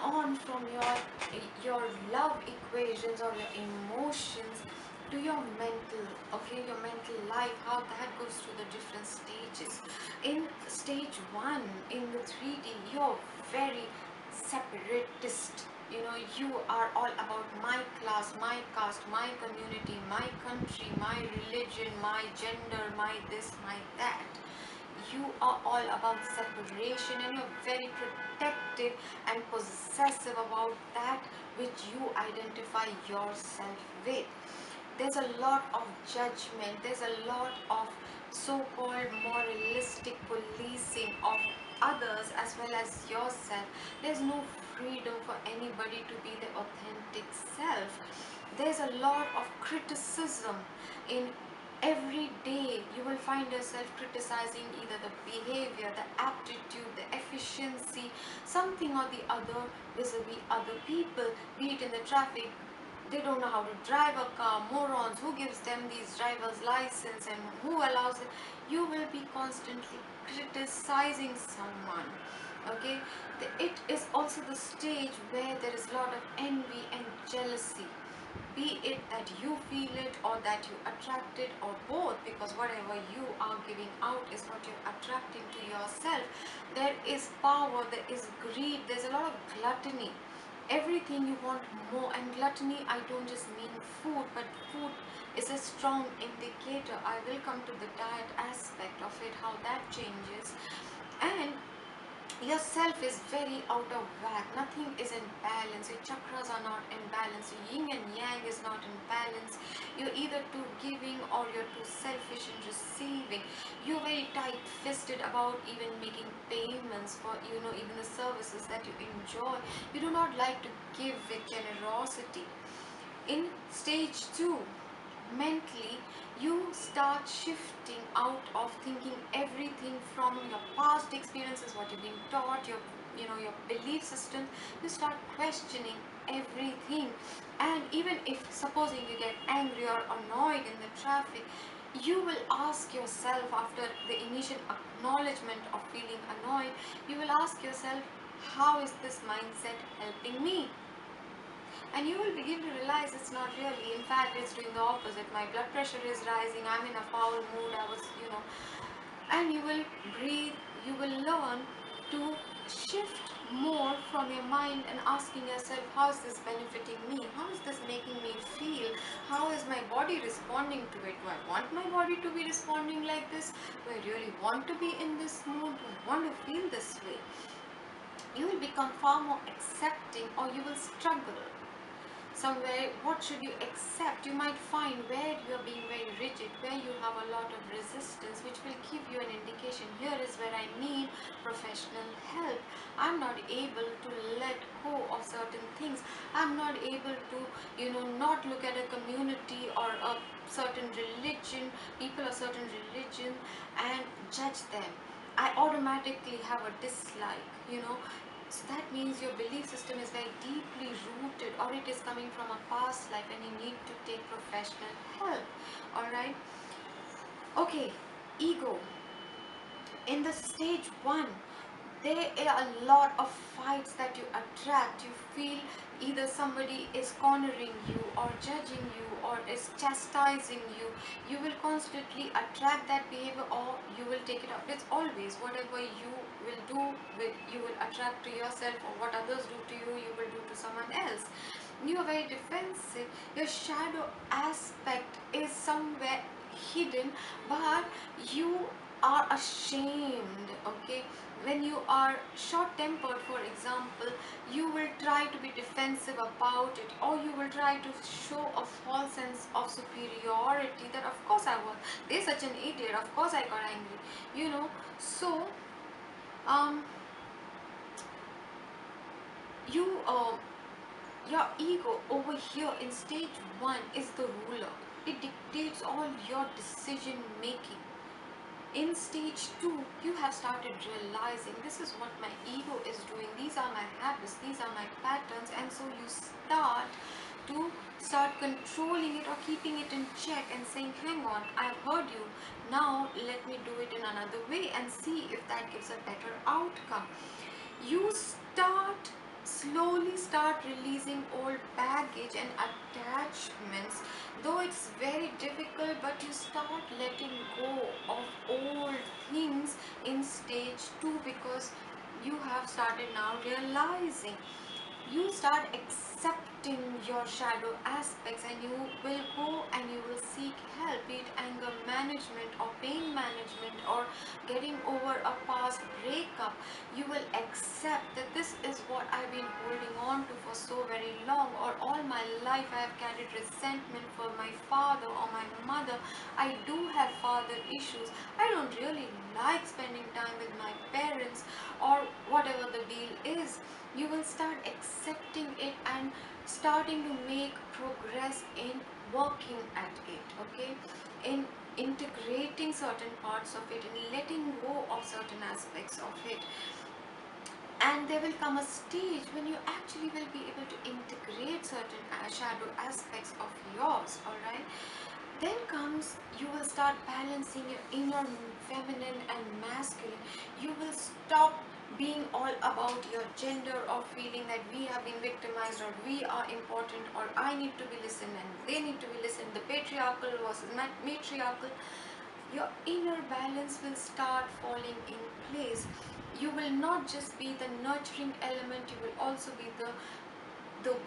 on from your love equations or your emotions to your mental, okay, your mental life, how that goes through the different stages. In stage 1, in the 3D, you're very separatist. You are all about my class, my caste, my community, my country, my religion, my gender, my this, my that. You are all about separation, and you're very protective and possessive about that which you identify yourself with. There's a lot of judgment, there's a lot of so-called moralistic policing of others as well as yourself. There's no freedom for anybody to be their authentic self. There's a lot of criticism. In every day you will find yourself criticizing either the behavior, the aptitude, the efficiency, something or the other vis-a-vis other people, be it in the traffic. They don't know how to drive a car, morons, who gives them these driver's license and who allows it. You will be constantly criticizing someone, okay. It is also the stage where there is a lot of envy and jealousy, be it that you feel it or that you attract it, or both, because whatever you are giving out is what you're attracting to yourself. There is power, there is greed, there's a lot of gluttony. Everything you want more. And gluttony, I don't just mean food, but food is a strong indicator. I will come to the diet aspect of it, how that changes. And yourself is very out of whack. Nothing is in balance. Your chakras are not in balance. Your yin and yang is not in balance. You're either too giving or you're too selfish in receiving. You're very tight-fisted about even making payments for even the services that you enjoy. You do not like to give with generosity. In stage 2, mentally, you start shifting out of thinking everything from your past experiences, what you've been taught, your belief system. You start questioning everything. And even if, supposing you get angry or annoyed in the traffic, you will ask yourself, after the initial acknowledgement of feeling annoyed, you will ask yourself, how is this mindset helping me? And you will begin to realize it's not really. In fact, it's doing the opposite. My blood pressure is rising, I'm in a foul mood, and you will breathe. You will learn to shift more from your mind and asking yourself, how is this benefiting me? How is this making me feel? How is my body responding to it? Do I want my body to be responding like this? Do I really want to be in this mood? Do I want to feel this way? You will become far more accepting, or you will struggle somewhere. What should you accept? You might find where you are being very rigid, where you have a lot of resistance, which will give you an indication, here is where I need professional help. I'm not able to let go of certain things. I'm not able to not look at a community or a certain religion, people of certain religion, and judge them. I automatically have a dislike. So that means your belief system is very deeply rooted, or it is coming from a past life, and you need to take professional help. Alright? Okay, ego. In the stage 1, there are a lot of fights that you attract. You feel either somebody is cornering you or judging you or is chastising you. You will constantly attract that behavior, or you will take it up. It's always whatever you will do, you will attract to yourself, or what others do to you, you will do to someone else. You are very defensive. Your shadow aspect is somewhere hidden, but you are ashamed, okay. When you are short-tempered, for example, you will try to be defensive about it, or you will try to show a false sense of superiority, that of course I was, they're such an idiot, of course I got angry. So you your ego over here in stage 1 is the ruler. It dictates all your decision making. In stage 2, you have started realizing, this is what my ego is doing, these are my habits, these are my patterns, and so you start controlling it or keeping it in check and saying, hang on, I've heard you, now let me do it in another way and see if that gives a better outcome. You start slowly start releasing old baggage and attachments. Though it's very difficult, but you start letting go of old things in stage 2, because you have started now realizing, you start accepting your shadow aspects, and you will go and you will seek help, be it anger management or pain management or getting over a past breakup. You will accept that this is what I've been holding on to for so very long, or all my life I have carried resentment for my father or my mother. I do have father issues. I don't really like spending time with my parents, or whatever the deal is. You will start accepting it and starting to make progress in working at it, okay, in integrating certain parts of it and letting go of certain aspects of it. And there will come a stage when you actually will be able to integrate certain shadow aspects of yours, all right. Then comes, you will start balancing your inner feminine and masculine. You will stop being all about your gender, or feeling that we have been victimized, or we are important, or I need to be listened and they need to be listened, the patriarchal versus matriarchal. Your inner balance will start falling in place. You will not just be the nurturing element, you will also be the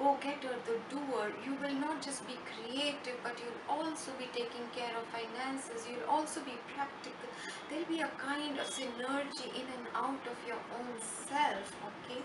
go-getter, the doer. You will not just be creative, but you'll also be taking care of finances. You'll also be practical. There'll be a kind of synergy in and out of your own self, okay.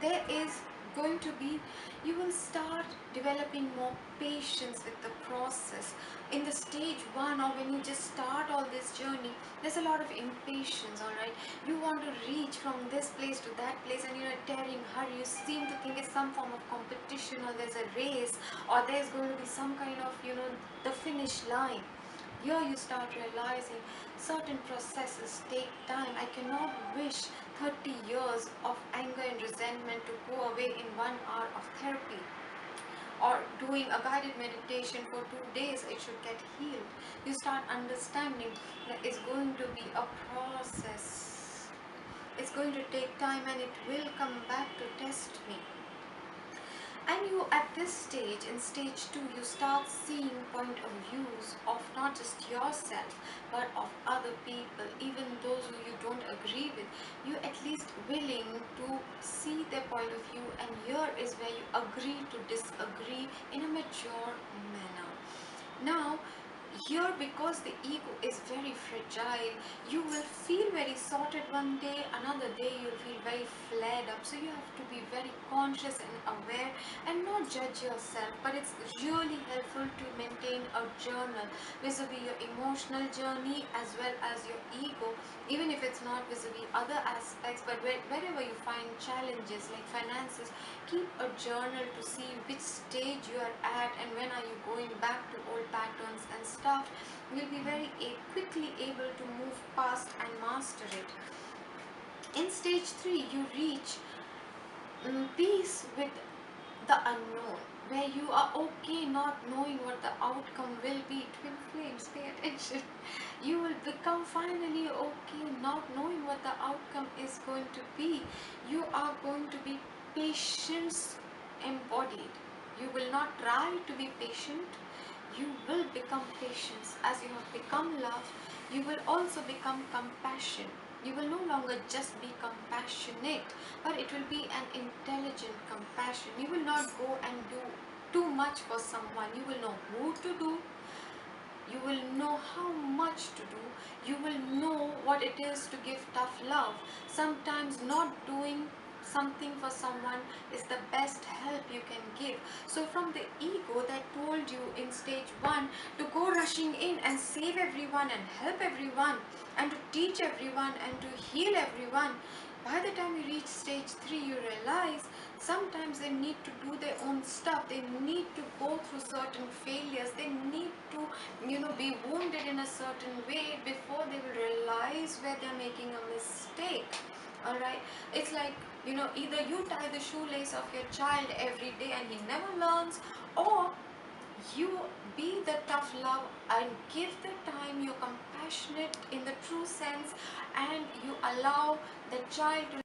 There is going to be, you will start developing more patience with the process. In the stage 1, or when you just start all this journey, there's a lot of impatience, all right. You want to reach from this place to that place, and you're in a tearing hurry. You seem to think it's some form of competition, or there's a race, or there's going to be some kind of, the finish line. Here you start realizing certain processes take time. I cannot wish 30 years of anger and resentment to go away in 1 hour of therapy, or doing a guided meditation for 2 days. It should get healed. You start understanding that it's going to be a process. It's going to take time, and it will come back to test me. And you, at this stage, in stage 2, you start seeing point of views of not just yourself, but of other people, even those who you don't agree with. You at least willing to see their point of view, and here is where you agree to disagree in a mature manner. Now, here, because the ego is very fragile, you will feel very sorted one day, another day you'll feel very flared up. So you have to be very conscious and aware, and not judge yourself. But it's really helpful to maintain a journal vis-a-vis your emotional journey as well as your ego, even if it's not vis-a-vis other aspects. But wherever you find challenges like finances, keep a journal to see which stage you are at, and when are you going back to old patterns and stuff. You'll be very quickly able to move past and master it. In stage 3, you reach peace with the unknown, where you are okay not knowing what the outcome will be. Twin flames, pay attention. You will become finally okay not knowing what the outcome is going to be. You are going to be patience embodied. You will not try to be patient. You will become patience. As you have become love, you will also become compassion. You will no longer just be compassionate, but it will be an intelligent compassion. You will not go and do too much for someone. You will know who to do. You will know how much to do. You will know what it is to give tough love. Sometimes not doing something for someone is the best help you can give. So from the ego that told you in stage 1 to go rushing in and save everyone and help everyone and to teach everyone and to heal everyone, by the time you reach stage 3, you realize sometimes they need to do their own stuff. They need to go through certain failures. They need to, be wounded in a certain way before they will realize where they're making a mistake. All right, it's like, either you tie the shoelace of your child every day and he never learns, or you be the tough love and give the time. You're compassionate in the true sense, and you allow the child to